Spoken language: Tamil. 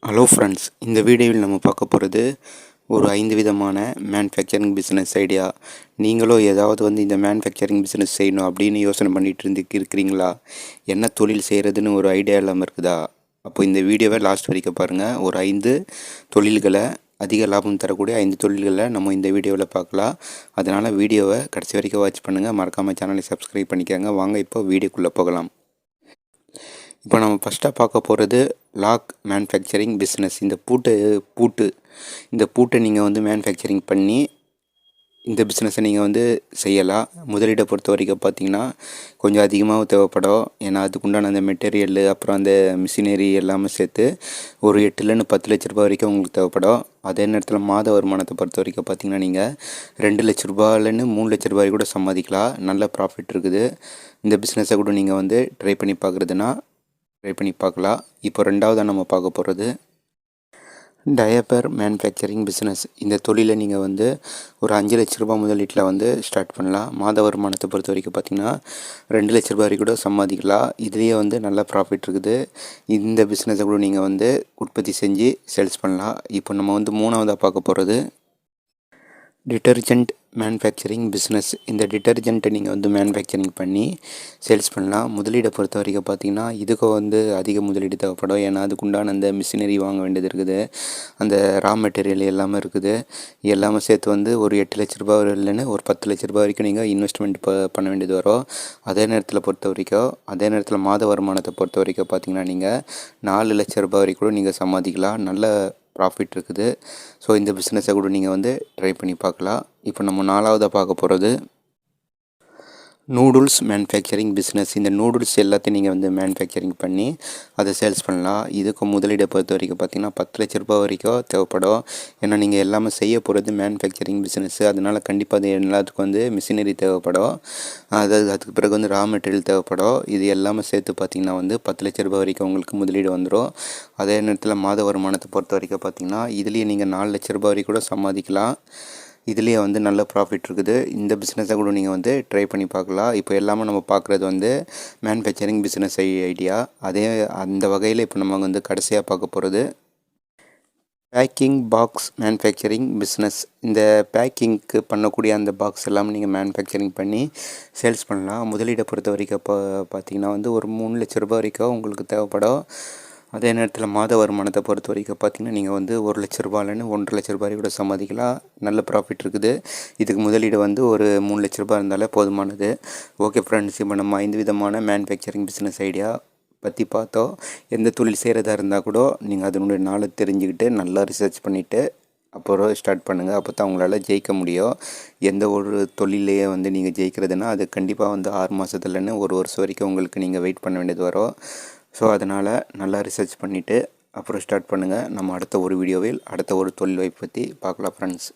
ஹலோ ஃப்ரெண்ட்ஸ், இந்த வீடியோவில் நம்ம பார்க்க போகிறது ஒரு 5 விதமான மேனுஃபேக்சரிங் பிஸ்னஸ் ஐடியா. நீங்களும் ஏதாவது இந்த மேனுஃபேக்சரிங் பிஸ்னஸ் செய்யணும் அப்படின்னு யோசனை பண்ணிட்டு இருக்கிறீங்களா? என்ன தொழில் செய்கிறதுன்னு ஒரு ஐடியா இல்லாமல் இருக்குதா? அப்போ இந்த வீடியோவை லாஸ்ட் வரைக்கும் பாருங்கள். ஒரு 5 தொழில்களை, அதிக லாபம் தரக்கூடிய 5 தொழில்களை நம்ம இந்த வீடியோவில் பார்க்கலாம். அதனால் வீடியோவை கடைசி வரைக்கும் வாட்ச் பண்ணுங்கள். மறக்காமல் சேனலை சப்ஸ்கிரைப் பண்ணிக்கோங்க. வாங்க இப்போ வீடியோக்குள்ளே போகலாம். இப்போ நம்ம ஃபஸ்ட்டாக பார்க்க போகிறது லாக் மேனுஃபேக்சரிங் பிஸ்னஸ். இந்த பூட்டை நீங்கள் மேனுஃபேக்சரிங் பண்ணி இந்த பிஸ்னஸை நீங்கள் செய்யலாம். முதலீடை பொறுத்த வரைக்கும் பார்த்திங்கன்னா கொஞ்சம் அதிகமாக தேவைப்படும். ஏன்னா அதுக்குண்டான அந்த மெட்டீரியல், அப்புறம் அந்த மிஷினரி எல்லாமே சேர்த்து ஒரு 8லேருந்து 10 லட்ச ரூபா வரைக்கும் உங்களுக்கு தேவைப்படும். அதே நேரத்தில் மாத வருமானத்தை பொறுத்த வரைக்கும் பார்த்திங்கன்னா நீங்கள் 2 லட்ச ரூபாயிலேருந்து 3 லட்ச ரூபாய் கூட சம்பாதிக்கலாம். நல்ல ப்ராஃபிட் இருக்குது. இந்த பிஸ்னஸை கூட நீங்கள் ட்ரை பண்ணி பார்க்கலாம். இப்போ ரெண்டாவதாக நம்ம பார்க்க போகிறது டயப்பர் மேனுஃபேக்சரிங் பிஸ்னஸ். இந்த தொழிலை நீங்கள் ஒரு 5 லட்ச ரூபா முதலீட்டில் ஸ்டார்ட் பண்ணலாம். மாத வருமானத்தை பொறுத்த வரைக்கும் பார்த்திங்கன்னா 2 லட்ச ரூபாய் வரைக்கும் கூட சம்பாதிக்கலாம். இதுலேயே நல்ல ப்ராஃபிட் இருக்குது. இந்த பிஸ்னஸை கூட நீங்கள் உற்பத்தி செஞ்சு சேல்ஸ் பண்ணலாம். இப்போ நம்ம மூணாவதாக பார்க்க போகிறது டிட்டர்ஜெண்ட் மேனுஃபேக்சரிங் பிஸ்னஸ். இந்த டிட்டர்ஜெண்ட்டை நீங்கள் மேனுஃபேக்சரிங் பண்ணி சேல்ஸ் பண்ணலாம். முதலீடை பொறுத்த வரைக்கும் பார்த்திங்கன்னா இதுக்கு அதிக முதலீடு தேவைப்படும். ஏன்னா அதுக்குண்டான அந்த மிஷினரி வாங்க வேண்டியது இருக்குது. அந்த ரா மெட்டீரியல் எல்லாமே இருக்குது. எல்லாமே சேர்த்து ஒரு 8 லட்ச ரூபா இல்லைன்னு ஒரு 10 லட்ச ரூபா வரைக்கும் நீங்கள் இன்வெஸ்ட்மெண்ட் பண்ண வேண்டியது வரும். அதே நேரத்தில் மாத வருமானத்தை பொறுத்த வரைக்கும் பார்த்திங்கன்னா நீங்கள் 4 லட்ச ரூபா வரைக்கும் கூட நீங்கள் சம்பாதிக்கலாம். நல்ல ப்ராஃபிட் இருக்குது. ஸோ இந்த பிஸ்னஸை கூட நீங்கள் ட்ரை பண்ணி பார்க்கலாம். இப்போ நம்ம நாலாவதாக பார்க்க போகிறது நூடுல்ஸ் மேனுஃபேக்சரிங் பிஸ்னஸ். இந்த நூடுல்ஸ் எல்லாத்தையும் நீங்கள் மேனுஃபேக்சரிங் பண்ணி அதை சேல்ஸ் பண்ணலாம். இதுக்கு முதலீடை பொறுத்த வரைக்கும் பார்த்திங்கன்னா 10 லட்ச ரூபா வரைக்கும் தேவைப்படும். ஏன்னா நீங்கள் எல்லாமே செய்ய போகிறது மேனுஃபேக்சரிங் பிஸ்னஸ்ஸு. அதனால் கண்டிப்பாக அது எல்லாத்துக்கும் மிஷினரி தேவைப்படும். அதுக்கு பிறகு ரா மெட்டீரியல் தேவைப்படும். இது எல்லாமே சேர்த்து பார்த்திங்கன்னா 10 லட்ச ரூபா வரைக்கும் உங்களுக்கு முதலீடு வந்துடும். அதே நேரத்தில் மாத வருமானத்தை பொறுத்த வரைக்கும் பார்த்திங்கன்னா இதுலேயே நீங்கள் 4 லட்ச ரூபா வரைக்கும் கூட சம்பாதிக்கலாம். இதுலேயே நல்ல ப்ராஃபிட் இருக்குது. இந்த பிஸ்னஸை கூட நீங்கள் ட்ரை பண்ணி பார்க்கலாம். இப்போ எல்லாமே நம்ம பார்க்குறது மேனுஃபேக்சரிங் பிஸ்னஸ் ஐடியா. அந்த வகையில் இப்போ நம்ம கடைசியாக பார்க்க போகிறது பேக்கிங் பாக்ஸ் மேனுஃபேக்சரிங் பிஸ்னஸ். இந்த பேக்கிங்க்கு பண்ணக்கூடிய அந்த பாக்ஸ் எல்லாமே நீங்கள் மேனுஃபேக்சரிங் பண்ணி சேல்ஸ் பண்ணலாம். முதலீடை பொறுத்த வரைக்கும் பார்த்திங்கன்னா ஒரு 3 லட்ச ரூபா வரைக்கும் உங்களுக்கு தேவைப்படும். அதே நேரத்தில் மாத வருமானத்தை பொறுத்த வரைக்கும் பார்த்திங்கன்னா நீங்கள் 1 லட்ச ரூபாயிலேருந்து 1.5 லட்ச ரூபாய் கூட சம்பாதிக்கலாம். நல்ல ப்ராஃபிட் இருக்குது. இதுக்கு முதலீடு ஒரு 3 லட்ச ரூபாய் இருந்தாலே போதுமானது. ஓகே ஃப்ரெண்ட்ஸ், இப்போ நம்ம 5 விதமான மேனுஃபேக்சரிங் பிஸ்னஸ் ஐடியா பற்றி பார்த்தோம். எந்த தொழில் செய்கிறதா இருந்தால் கூட நீங்கள் அதனுடைய நாளை தெரிஞ்சுக்கிட்டு நல்லா ரிசர்ச் பண்ணிவிட்டு அப்புறம் ஸ்டார்ட் பண்ணுங்கள். அப்போ தான் உங்களால் ஜெயிக்க முடியும். எந்த ஒரு தொழிலையே நீங்கள் ஜெயிக்கிறதுனா அது கண்டிப்பாக 6 மாதத்துலேருந்து 1 வருஷம் வரைக்கும் உங்களுக்கு நீங்கள் வெயிட் பண்ண வேண்டியது வரும். ஸோ அதனால் நல்லா ரிசர்ச் பண்ணிவிட்டு அப்புறம் ஸ்டார்ட் பண்ணுங்கள். நம்ம அடுத்த ஒரு வீடியோவில் அடுத்த ஒரு தொழில் வாய்ப்பு பற்றி பார்க்கலாம் ஃப்ரெண்ட்ஸ்.